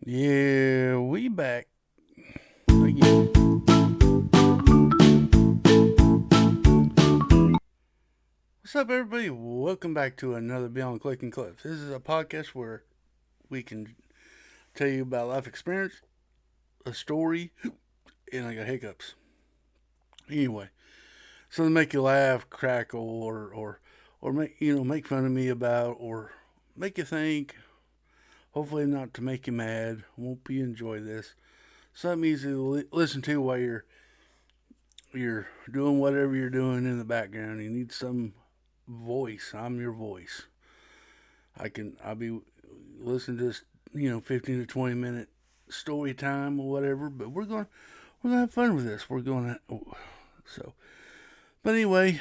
Yeah, we back again. What's up, everybody? Welcome back to another Beyond Clicking Clips. This is a podcast where we can tell you about life experience, a story, and I got hiccups. Anyway, something to make you laugh, crackle, or make fun of me about, or make you think. Hopefully, not to make you mad. Won't you enjoy this? Something easy to listen to while you're doing whatever you're doing in the background. You need some voice. I'm your voice. I'll be listening to this, 15 to 20 minute story time or whatever. But we're gonna have fun with this. So. But anyway,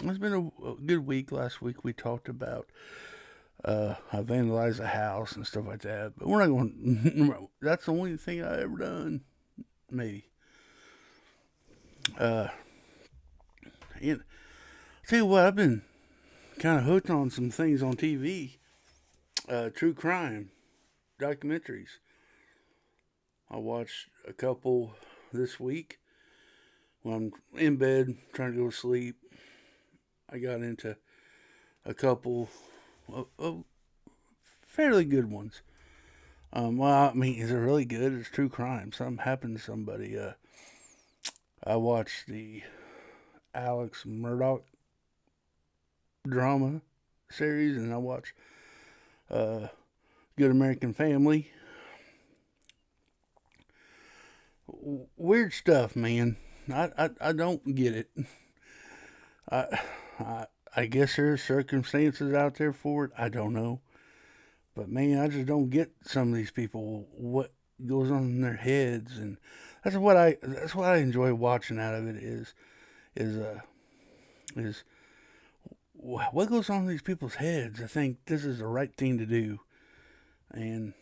it's been a good week. Last week we talked about I vandalized a house and stuff like that. But we're not going. That's the only thing I ever done. Maybe. Uh, and I tell you what, I've been kind of hooked on some things on TV. True crime documentaries. I watched a couple this week when I'm in bed trying to go to sleep. I got into a couple of fairly good ones. Well, I mean, is it really good? It's true crime. Something happened to somebody. I watched the Alex Murdoch drama series, and I watched uh, Good American Family. Weird stuff, man. I don't get it. I, I guess there's circumstances out there for it. I don't know, but man, I just don't get some of these people. What goes on in their heads, and that's what I enjoy watching out of it is is what goes on in these people's heads. I think this is the right thing to do, and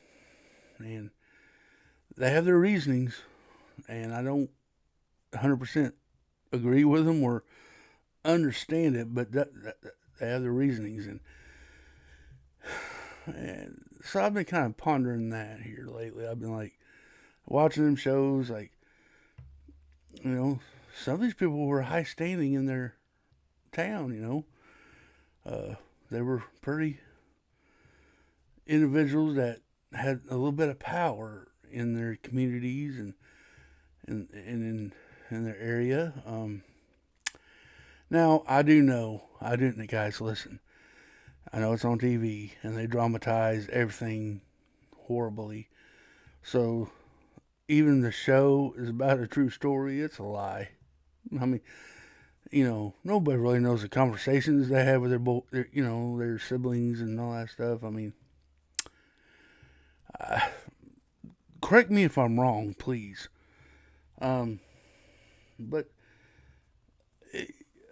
and they have their reasonings, and I don't 100% agree with them or understand it, but they have their reasonings, and so I've been kind of pondering that here lately. I've been like watching them shows, like you know, some of these people were high standing in their town. They were pretty individuals that had a little bit of power in their communities and in their area. Now I do know I didn't guys listen. I know it's on TV and they dramatize everything horribly. So even the show is about a true story. It's a lie. I mean, nobody really knows the conversations they have with their siblings and all that stuff. I mean, uh, correct me if I'm wrong, please. Um, but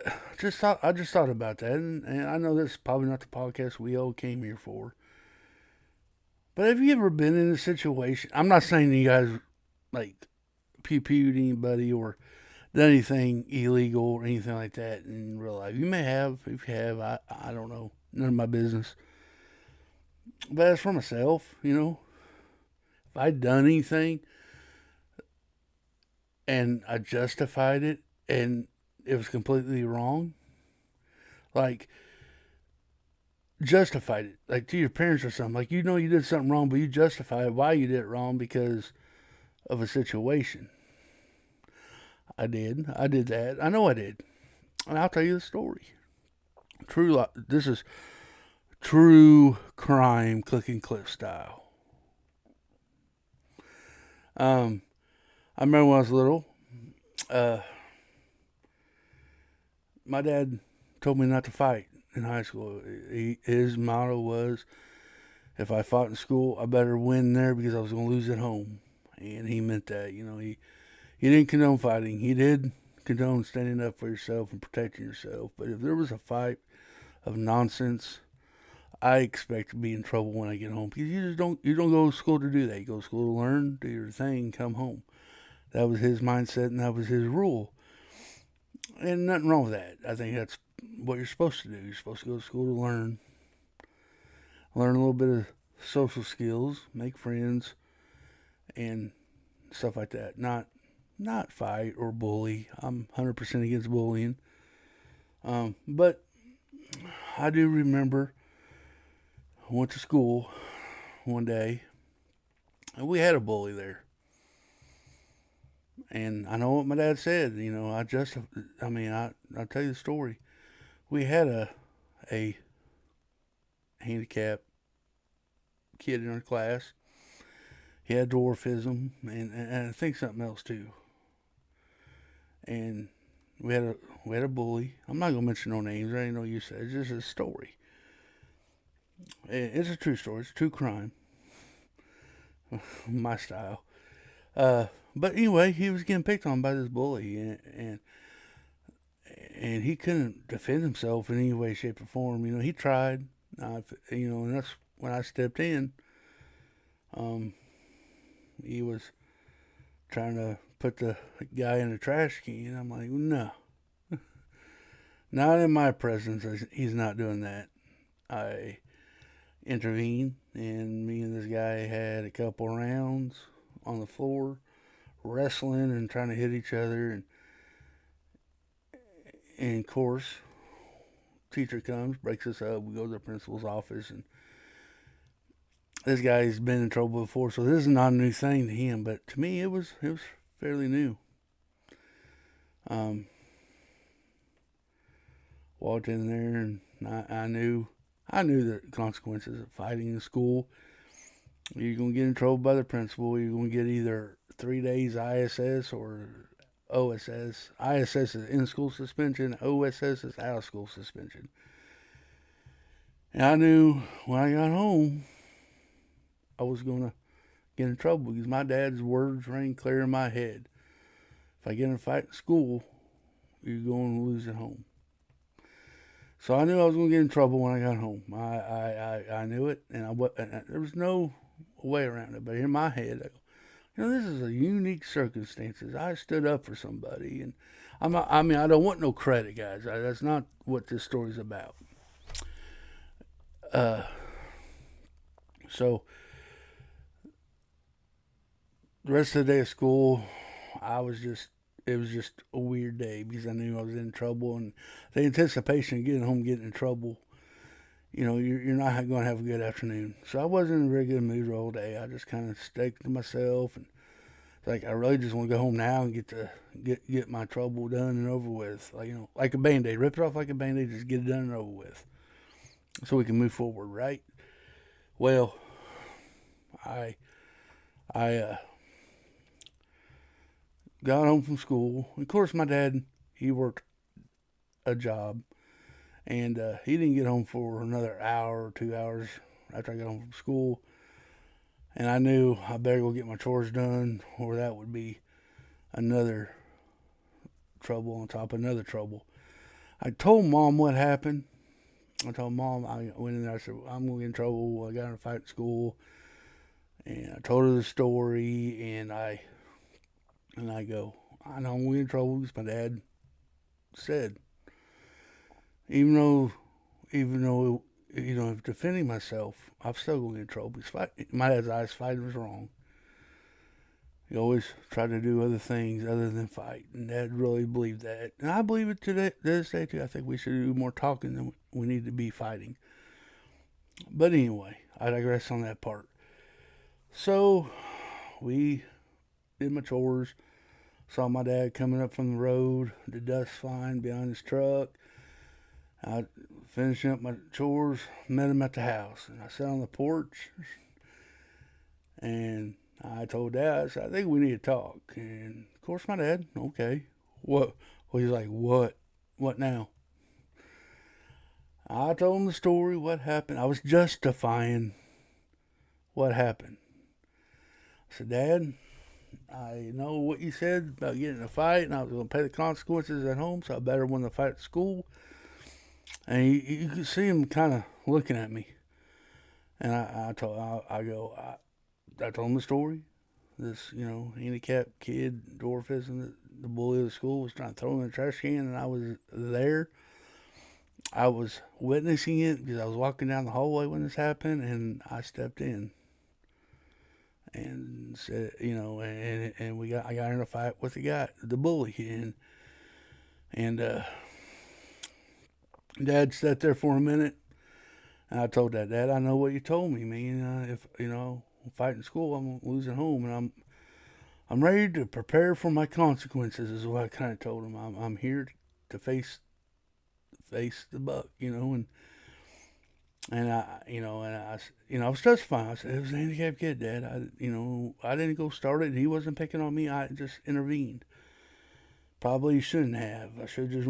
I just thought about that, and I know this is probably not the podcast we all came here for. But have you ever been in a situation? I'm not saying you guys like pew pewed anybody or done anything illegal or anything like that in real life. You may have. If you have, I don't know. None of my business. But as for myself, if I'd done anything and I justified it and it was completely wrong, like justified it, like to your parents or something, like you did something wrong, but you justified why you did it wrong because of a situation. I did. I did that. I know I did. And I'll tell you the story. This is true crime click and clip style. Um, I remember when I was little, uh, my dad told me not to fight in high school. His motto was, if I fought in school, I better win there because I was going to lose at home. And he meant that. He didn't condone fighting. He did condone standing up for yourself and protecting yourself. But if there was a fight of nonsense, I expect to be in trouble when I get home because you don't go to school to do that. You go to school to learn, do your thing, come home. That was his mindset and that was his rule. And nothing wrong with that. I think that's what you're supposed to do. You're supposed to go to school to learn a little bit of social skills, make friends, and stuff like that. Not fight or bully. I'm 100% against bullying. But I do remember I went to school one day and we had a bully there. And I know what my dad said. I'll tell you the story. We had a handicapped kid in our class. He had dwarfism and I think something else too. And we had a bully. I'm not gonna mention no names. There ain't no use. It's just a story. It's a true story. It's a true crime. My style. But anyway, he was getting picked on by this bully, and he couldn't defend himself in any way, shape, or form. He tried. And that's when I stepped in. Um, he was trying to put the guy in the trash can. I'm like, no, not in my presence. He's not doing that. I intervened, and me and this guy had a couple rounds on the floor, wrestling and trying to hit each other. And of course, teacher comes, breaks us up. We go to the principal's office, and this guy's been in trouble before, so this is not a new thing to him. But to me, it was fairly new. Um, Walked in there, and I knew the consequences of fighting in school. You're gonna get in trouble by the principal. You're gonna get either 3 days ISS or OSS. ISS is in school suspension. OSS is out of school suspension. And I knew when I got home, I was gonna get in trouble because my dad's words rang clear in my head. If I get in a fight in school, you're going to lose at home. So I knew I was going to get in trouble when I got home. I knew it, and there was no way around it. But in my head, this is a unique circumstances. I stood up for somebody, and I'm not, I mean, I don't want no credit, guys. That's not what this story's about. Uh, so the rest of the day of school, it was just a weird day because I knew I was in trouble, and the anticipation of getting home, getting in trouble, you're not going to have a good afternoon. So I wasn't in a very good mood all day. I just kind of stayed to myself, and like I really just want to go home now and get my trouble done and over with. Like a band-aid, rip it off like a band-aid, just get it done and over with, so we can move forward, right? Well, I got home from school. Of course, my dad, he worked a job, and he didn't get home for another hour or 2 hours after I got home from school. And I knew I better go get my chores done, or that would be another trouble on top of another trouble. I told Mom what happened. I told Mom, I went in there, I said, I'm going to get in trouble. I got in a fight at school. And I told her the story, and I go, I know I'm going to get in trouble because my dad said, even though, defending myself, I'm still going to get in trouble because my dad's eyes, fighting was wrong. He always tried to do other things other than fight, and Dad really believed that, and I believe it today. This day too. I think we should do more talking than we need to be fighting. But anyway, I digress on that part. So we did my chores. Saw my dad coming up from the road, the dust flying behind his truck. I finishing up my chores, met him at the house, and I sat on the porch, and I told Dad, I said, I think we need to talk. And of course, my dad, okay, what? Well, he's like, what? What now? I told him the story, what happened. I was justifying what happened. I said, Dad, I know what you said about getting in a fight, and I was going to pay the consequences at home, so I better win the fight at school. And you could see him kind of looking at me. And I told him the story. This, handicapped kid, dwarfism, the bully of the school was trying to throw him in the trash can, and I was there. I was witnessing it because I was walking down the hallway when this happened, and I stepped in. and said, and I got in a fight with the bully, and Dad sat there for a minute, and I told Dad, I know what you told me, man. If I'm fighting school, I'm losing home, and I'm ready to prepare for my consequences. Is what I kind of told him. I'm here to face the buck, and I was justifying. I said it was a handicapped kid, Dad. I didn't go start it. He wasn't picking on me. I just intervened. Probably shouldn't have. I should have just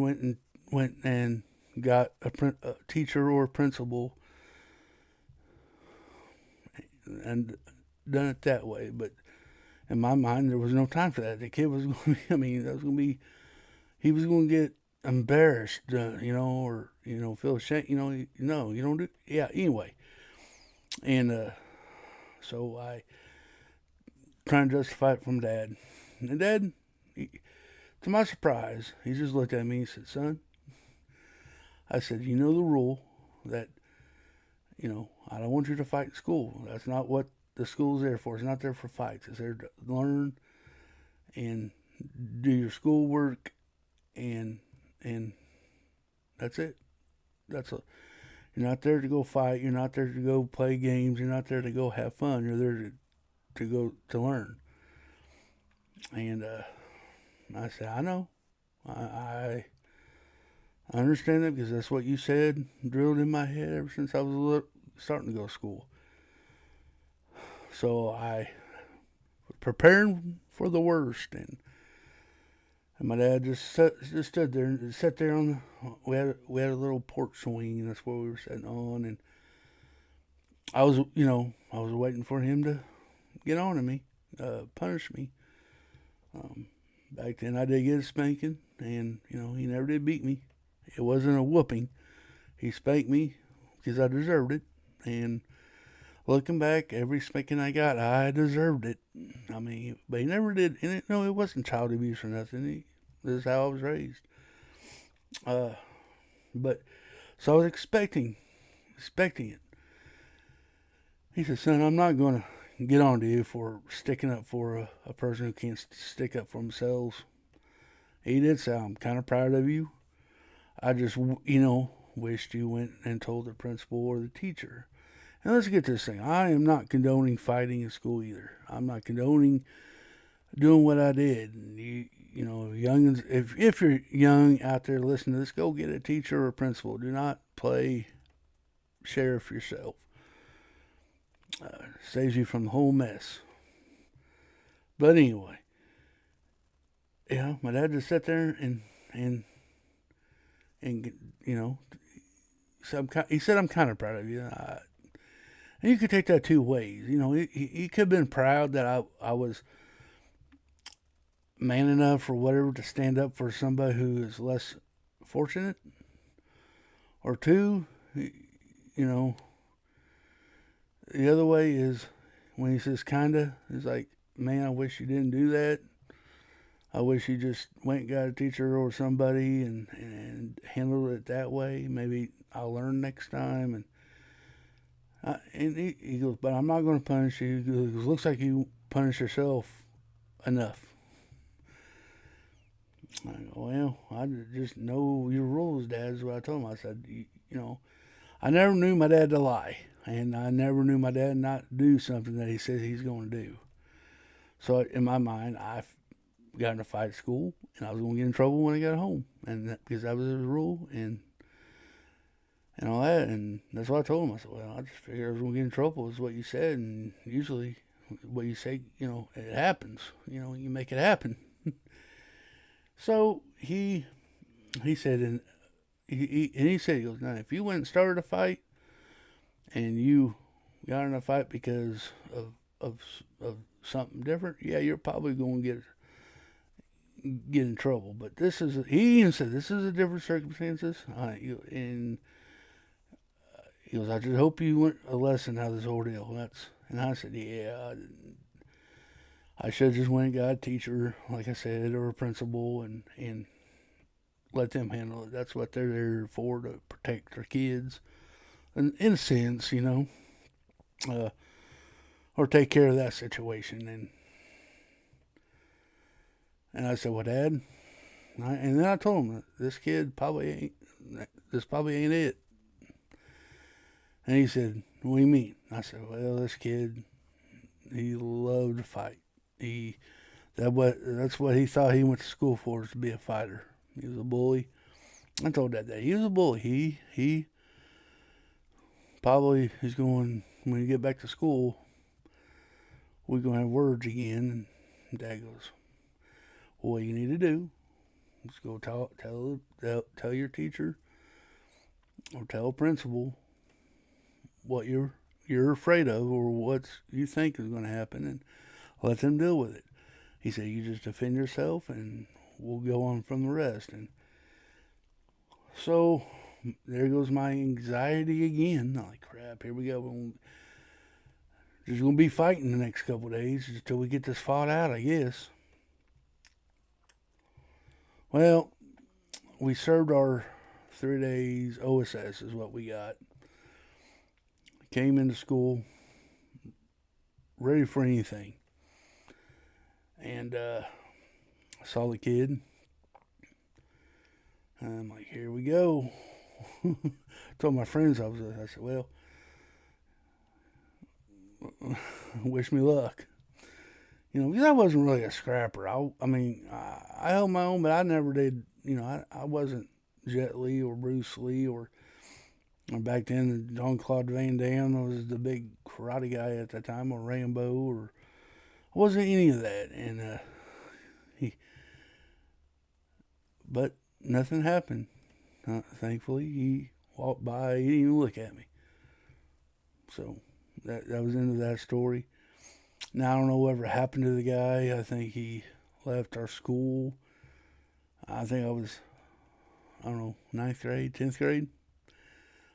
went and got a teacher or a principal and done it that way. But in my mind, there was no time for that. The kid was going to be. I mean, that was going to be. He was going to get embarrassed, or feel ashamed. No, you don't do. Yeah. Anyway, and so I trying to justify it from Dad, and Dad, to my surprise, he just looked at me and said, "Son," I said, "you know the rule that I don't want you to fight in school. That's not what the school's there for. It's not there for fights. It's there to learn and do your schoolwork, and that's it. That's a, You're not there to go fight. You're not there to go play games. You're not there to go have fun. You're there to go to learn." And I said, "I know. I understand it because that's what you said, drilled in my head ever since I was starting to go to school." So I was preparing for the worst, and my dad just stood there and sat there on the. We had a little porch swing, and that's where we were sitting on, and I was waiting for him to get on to me, punish me. Back then, I did get a spanking, and he never did beat me. It wasn't a whooping. He spanked me because I deserved it, and looking back, every spanking I got, I deserved it. I mean, but he never did. And it wasn't child abuse or nothing. This is how I was raised. But so I was expecting it. He said, "Son, I'm not going to get on to you for sticking up for a person who can't stick up for themselves." He did say, "I'm kind of proud of you. I just, wished you went and told the principal or the teacher." And let's get this thing. I am not condoning fighting in school either. I'm not condoning doing what I did. And youngins, if you're young out there listening to this, go get a teacher or a principal. Do not play sheriff yourself. Saves you from the whole mess. But anyway, my dad just sat there and he said, "I'm kind of proud of you." And you could take that two ways. He could have been proud that I was man enough or whatever to stand up for somebody who is less fortunate. Or two, the other way is when he says kinda, it's like, "Man, I wish you didn't do that. I wish you just went and got a teacher or somebody and handled it that way. Maybe I'll learn next time." And he goes, "But I'm not going to punish you." He goes, "Looks like you punish yourself enough." I go, "Well, I just know your rules, Dad," is what I told him. I said, I never knew my dad to lie. And I never knew my dad not do something that he said he's going to do. So in my mind, I got in a fight at school, and I was going to get in trouble when I got home. And because that was his rule, and all that. And that's what I told him. I said, "Well, I just figured I was going to get in trouble," is what you said. And usually what you say, it happens. You make it happen. So he said, and he said, he goes, "Now, if you went and started a fight and you got in a fight because of something different, yeah, you're probably going to get in trouble. But he even said, this is a different circumstances." And he goes, "I just hope you learned a lesson out of this ordeal." And I said, "Yeah, I should have just went and got a teacher, like I said, or a principal, and let them handle it. That's what they're there for, to protect their kids." And in a sense, or or take care of that situation. And I said, well, Dad, and then I told him, this probably ain't it. And he said, what do you mean? I said, well, this kid, he loved to fight. That's what he thought he went to school for, is to be a fighter. He was a bully. I told Dad that he was a bully. He probably is going, when you get back to school, we're going to have words again. And Dad goes, well, what you need to do is go tell your teacher or tell a principal what you're afraid of or what you think is going to happen, and let them deal with it. He said, you just defend yourself and we'll go on from the rest. And so there goes my anxiety again. I'm like, crap, here we go. There's going to be fighting the next couple of days until we get this fought out, I guess. Well, we served our 3 days OSS is what we got. Came into school ready for anything. And I saw the kid. And I'm like, here we go. Told my friends I said, well, wish me luck. Because I wasn't really a scrapper. I held my own, but I never did. I wasn't Jet Li or Bruce Lee or back then Jean-Claude Van Damme was the big karate guy at the time, or Rambo, or I wasn't any of that. And but nothing happened. Thankfully, he walked by. He didn't even look at me. So that was the end of that story. Now, I don't know whatever happened to the guy. I think he left our school. I think I was, 9th grade, 10th grade,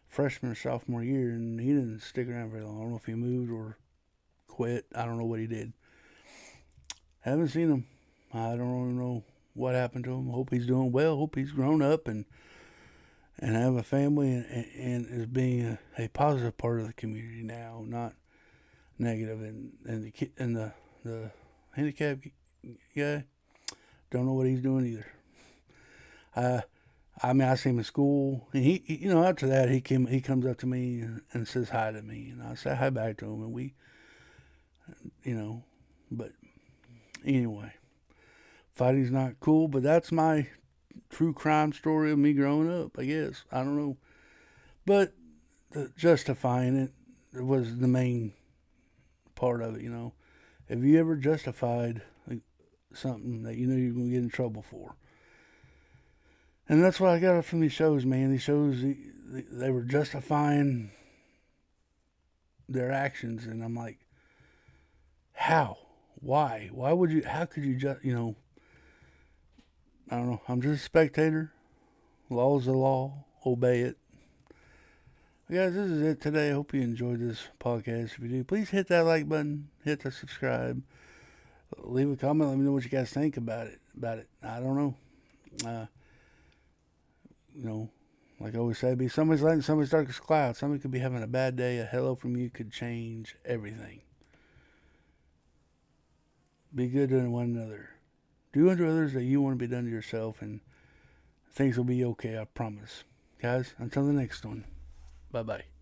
freshman or sophomore year, and he didn't stick around very long. I don't know if he moved or quit. I don't know what he did. Haven't seen him. I don't really know what happened to him. Hope he's doing well. Hope he's grown up and have a family and is being a positive part of the community now, not negative. And the handicapped guy, don't know what he's doing either. I see him in school, and he after that he comes up to me and says hi to me, and I say hi back to him, and we, but anyway, fighting's not cool, but that's my true crime story of me growing up, I guess. I don't know, but justifying it was the main part of it. Have you ever justified something that you knew you were going to get in trouble for? And that's what I got from these shows, man. These shows, they were justifying their actions, and I'm like, how? Why? Why would you? How could you just? I don't know. I'm just a spectator. Law is the law. Obey it. Guys, this is it today. I hope you enjoyed this podcast. If you do, please hit that like button. Hit the subscribe. Leave a comment. Let me know what you guys think about it. I don't know. Like I always say, be somebody's light and somebody's darkest cloud. Somebody could be having a bad day. A hello from you could change everything. Be good to one another. Do unto others that you want to be done to yourself, and things will be okay, I promise. Guys, until the next one. Bye-bye.